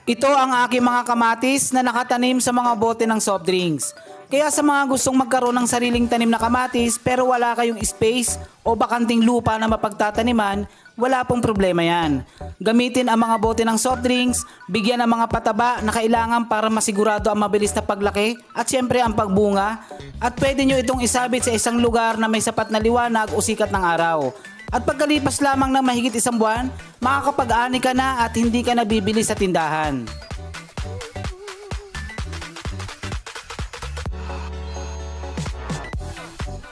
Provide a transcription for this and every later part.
Ito ang aking mga kamatis na nakatanim sa mga bote ng soft drinks. Kaya sa mga gustong magkaroon ng sariling tanim na kamatis pero wala kayong space o bakanting lupa na mapagtataniman, wala pong problema yan. Gamitin ang mga bote ng soft drinks, bigyan ng mga pataba na kailangan para masigurado ang mabilis na paglaki at syempre ang pagbunga. At pwede nyo itong isabit sa isang lugar na may sapat na liwanag o sikat ng araw. At pagkalipas lamang ng mahigit isang buwan, makakapag-ani ka na at hindi ka na bibili sa tindahan.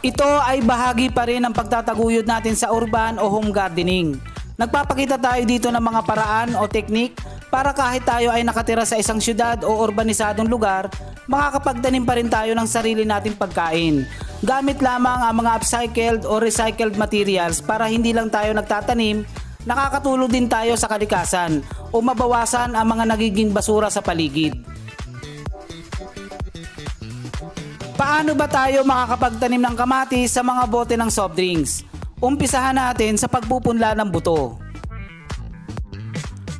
Ito ay bahagi pa rin ng pagtataguyod natin sa urban o home gardening. Nagpapakita tayo dito ng mga paraan o teknik para kahit tayo ay nakatira sa isang syudad o urbanisadong lugar, makakapagtanim pa rin tayo ng sarili nating pagkain. Gamit lamang ang mga upcycled o recycled materials para hindi lang tayo nagtatanim, nakakatulong din tayo sa kalikasan o mabawasan ang mga nagiging basura sa paligid. Paano ba tayo makakapagtanim ng kamatis sa mga bote ng soft drinks? Umpisahan natin sa pagpupunla ng buto.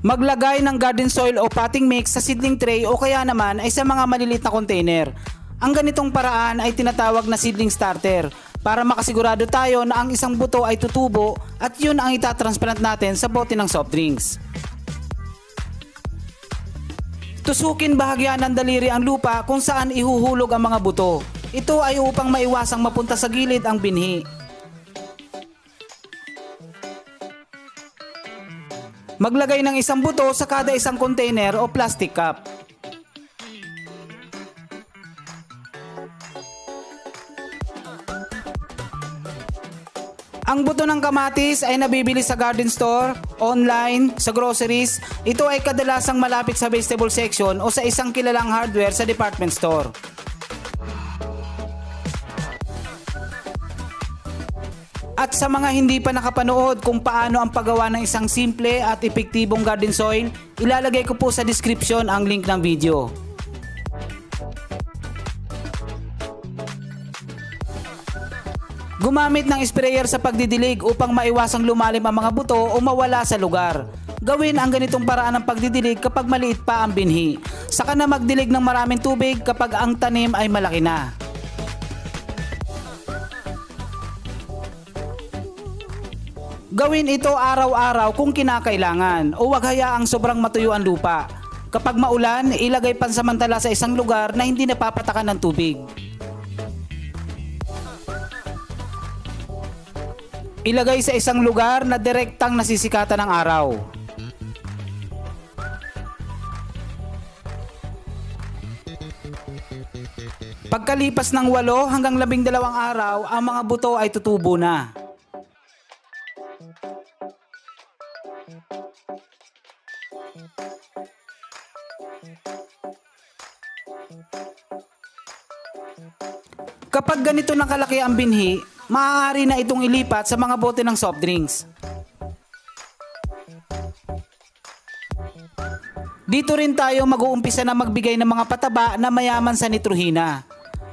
Maglagay ng garden soil o potting mix sa seedling tray o kaya naman ay sa mga maliliit na container. Ang ganitong paraan ay tinatawag na seedling starter para makasigurado tayo na ang isang buto ay tutubo at yun ang itatransplant natin sa bote ng soft drinks. Tusukin bahagyan ng daliri ang lupa kung saan ihuhulog ang mga buto. Ito ay upang maiwasang mapunta sa gilid ang binhi. Maglagay ng isang buto sa kada isang container o plastic cup. Ang buto ng kamatis ay nabibili sa garden store, online, sa groceries. Ito ay kadalasang malapit sa vegetable section o sa isang kilalang hardware sa department store. At sa mga hindi pa nakapanood kung paano ang paggawa ng isang simple at epektibong garden soil, ilalagay ko po sa description ang link ng video. Gumamit ng sprayer sa pagdidilig upang maiwasang lumalim ang mga buto o mawala sa lugar. Gawin ang ganitong paraan ng pagdidilig kapag maliit pa ang binhi. Saka na magdilig ng maraming tubig kapag ang tanim ay malaki na. Gawin ito araw-araw kung kinakailangan o huwag hayaang sobrang matuyo ang lupa. Kapag maulan, ilagay pansamantala sa isang lugar na hindi napapatakan ng tubig. Ilagay sa isang lugar na direktang nasisikatan ng araw. Pagkalipas ng 8 hanggang 12 araw, ang mga buto ay tutubo na. Kapag ganito na kalaki ang binhi, maaari na itong ilipat sa mga bote ng soft drinks. Dito rin tayo mag-uumpisa na magbigay ng mga pataba na mayaman sa nitrohina.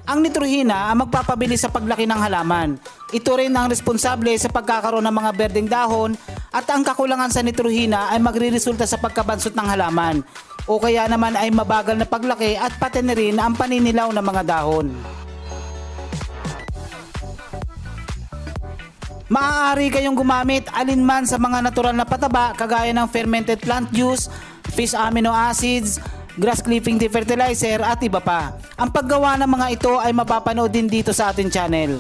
Ang nitrohina ang magpapabilis sa paglaki ng halaman. Ito rin ang responsable sa pagkakaroon ng mga berdeng dahon at ang kakulangan sa nitrohina ay magriresulta sa pagkabansot ng halaman o kaya naman ay mabagal na paglaki at pati na rin ang paninilaw ng mga dahon. Maaari kayong gumamit alinman sa mga natural na pataba kagaya ng fermented plant juice, fish amino acids, grass clipping defertilizer at iba pa. Ang paggawa ng mga ito ay mapapanood din dito sa ating channel.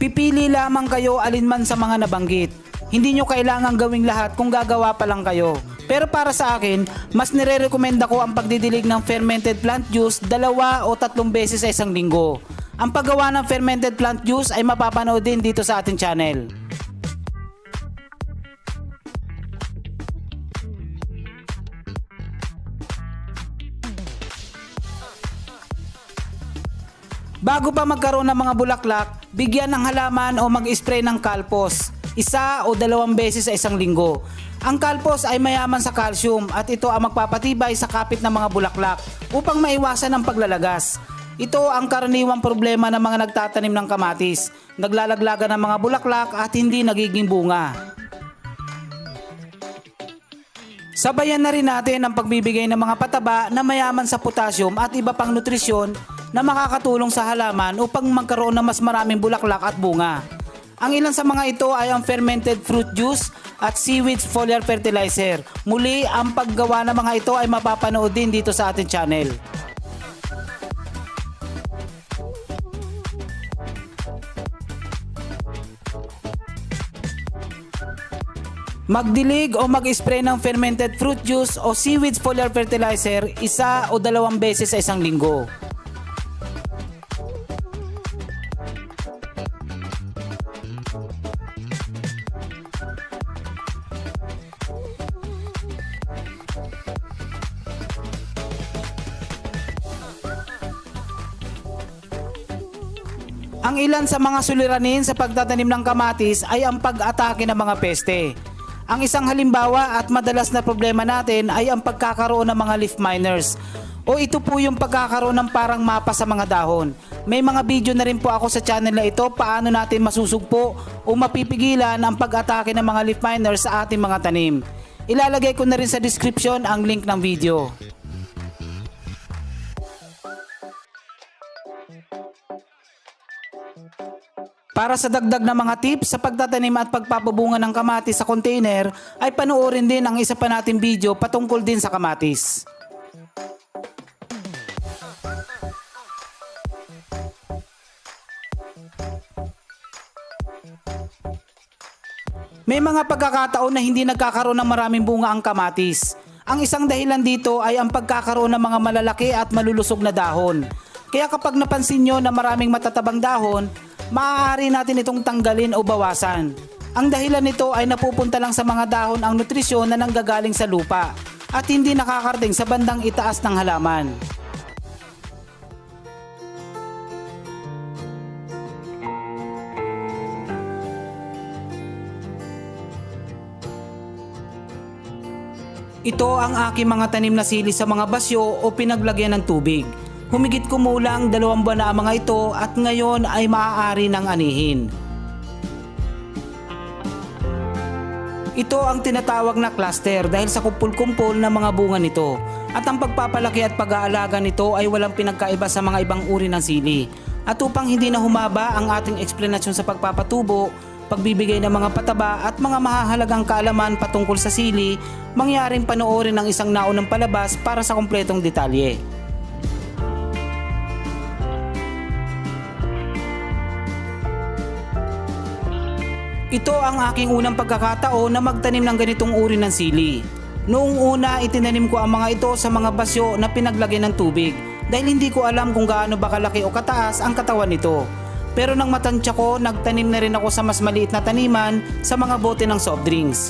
Pipili lamang kayo alinman sa mga nabanggit. Hindi nyo kailangang gawing lahat kung gagawa pa lang kayo. Pero para sa akin, mas nire-recommenda ko ang pagdidilig ng fermented plant juice 2 o 3 beses sa isang linggo. Ang paggawa ng fermented plant juice ay mapapanood din dito sa ating channel. Bago pa magkaroon ng mga bulaklak, bigyan ng halaman o mag-spray ng kalpos, 1 o 2 beses sa isang linggo. Ang kalpos ay mayaman sa calcium at ito ang magpapatibay sa kapit ng mga bulaklak upang maiwasan ang paglalagas. Ito ang karaniwang problema ng mga nagtatanim ng kamatis. Naglalaglagan ng mga bulaklak at hindi nagiging bunga. Sabayan na rin natin ang pagbibigay ng mga pataba na mayaman sa potassium at iba pang nutrisyon na makakatulong sa halaman upang magkaroon ng mas maraming bulaklak at bunga. Ang ilan sa mga ito ay ang fermented fruit juice at seaweed foliar fertilizer. Muli, ang paggawa ng mga ito ay mapapanood din dito sa ating channel. Magdilig o mag-spray ng fermented fruit juice o seaweed foliar fertilizer 1 o 2 beses sa isang linggo. Ang ilan sa mga suliranin sa pagtatanim ng kamatis ay ang pag-atake ng mga peste. Ang isang halimbawa at madalas na problema natin ay ang pagkakaroon ng mga leaf miners. O ito po yung pagkakaroon ng parang mapa sa mga dahon. May mga video na rin po ako sa channel na ito paano natin masusugpo o mapipigilan ang pag-atake ng mga leaf miners sa ating mga tanim. Ilalagay ko na rin sa description ang link ng video. Para sa dagdag na mga tips sa pagtatanim at pagpapabunga ng kamatis sa container ay panoorin din ang isa pa nating video patungkol din sa kamatis. May mga pagkakataon na hindi nagkakaroon ng maraming bunga ang kamatis. Ang isang dahilan dito ay ang pagkakaroon ng mga malalaki at malulusog na dahon. Kaya kapag napansin nyo na maraming matatabang dahon, maaari natin itong tanggalin o bawasan. Ang dahilan nito ay napupunta lang sa mga dahon ang nutrisyon na nanggagaling sa lupa at hindi nakakarating sa bandang itaas ng halaman. Ito ang aking mga tanim na sili sa mga basyo o pinaglagyan ng tubig. Humigit kumulang 2 buwan na ang mga ito at ngayon ay maaari ng anihin. Ito ang tinatawag na cluster dahil sa kumpul-kumpul na mga bunga nito. At ang pagpapalaki at pag-aalaga nito ay walang pinagkaiba sa mga ibang uri ng sili. At upang hindi na humaba ang ating eksplanasyon sa pagpapatubo, pagbibigay ng mga pataba at mga mahahalagang kaalaman patungkol sa sili, mangyaring panoorin ang isang naunang palabas para sa kumpletong detalye. Ito ang aking unang pagkakataon na magtanim ng ganitong uri ng sili. Noong una, itinanim ko ang mga ito sa mga basyo na pinaglagyan ng tubig dahil hindi ko alam kung gaano ba kalaki o kataas ang katawan nito. Pero nang matansya ko, nagtanim na rin ako sa mas maliit na taniman sa mga bote ng soft drinks.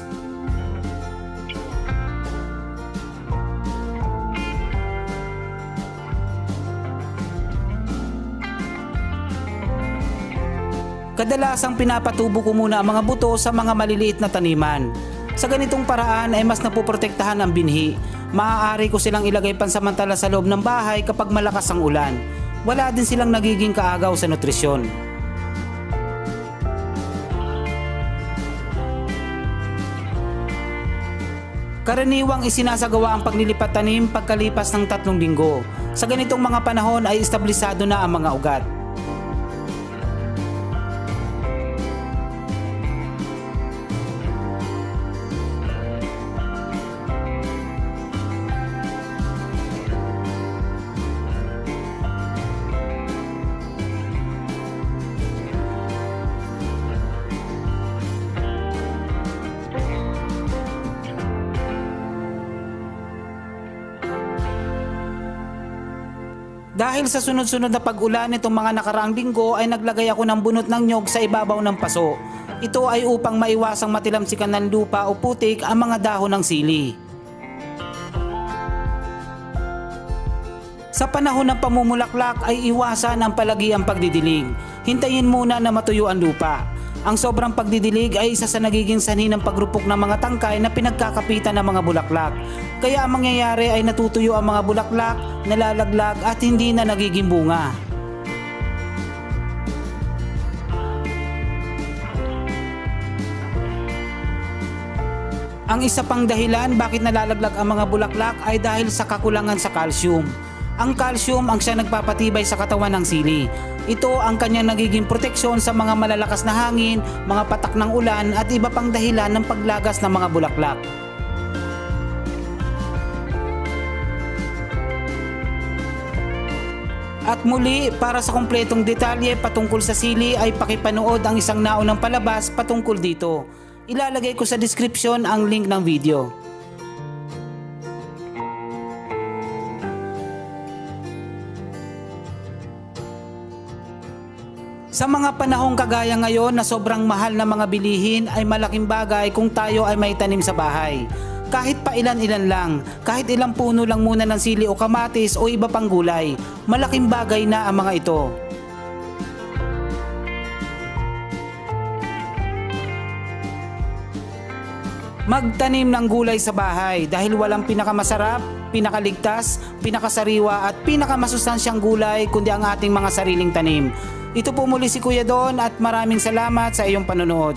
Kadalasang pinapatubo ko muna ang mga buto sa mga maliliit na taniman. Sa ganitong paraan ay mas napoprotektahan ang binhi. Maaari ko silang ilagay pansamantala sa loob ng bahay kapag malakas ang ulan. Wala din silang nagiging kaagaw sa nutrisyon. Karaniwang isinasagawa ang paglilipat tanim pagkalipas ng 3 linggo. Sa ganitong mga panahon ay establisado na ang mga ugat. Dahil sa sunod-sunod na pag-ulan nitong mga nakaraang linggo ay naglagay ako ng bunot ng nyog sa ibabaw ng paso. Ito ay upang maiwasang matilamsikan ng lupa o putik ang mga dahon ng sili. Sa panahon ng pamumulaklak ay iwasan ang palagi ang pagdidilig. Hintayin muna na matuyo ang lupa. Ang sobrang pagdidilig ay isa sa nagiging sanhi ng pagrupok ng mga tangkay na pinagkakapitan ng mga bulaklak. Kaya ang mangyayari ay natutuyo ang mga bulaklak, nalalaglag at hindi na nagiging bunga. Ang isa pang dahilan bakit nalalaglag ang mga bulaklak ay dahil sa kakulangan sa calcium. Ang calcium ang siya nagpapatibay sa katawan ng sili. Ito ang kanyang nagiging proteksyon sa mga malalakas na hangin, mga patak ng ulan at iba pang dahilan ng paglagas ng mga bulaklak. At muli, para sa kumpletong detalye patungkol sa sili ay pakipanood ang isang naunang palabas patungkol dito. Ilalagay ko sa description ang link ng video. Sa mga panahong kagaya ngayon na sobrang mahal na mga bilihin ay malaking bagay kung tayo ay may tanim sa bahay. Kahit pa ilan-ilan lang, kahit ilang puno lang muna ng sili o kamatis o iba pang gulay, malaking bagay na ang mga ito. Magtanim ng gulay sa bahay dahil walang pinakamasarap, pinakaligtas, pinakasariwa at pinakamasustansyang gulay kundi ang ating mga sariling tanim. Ito po muli si Kuya Don at maraming salamat sa iyong panonood.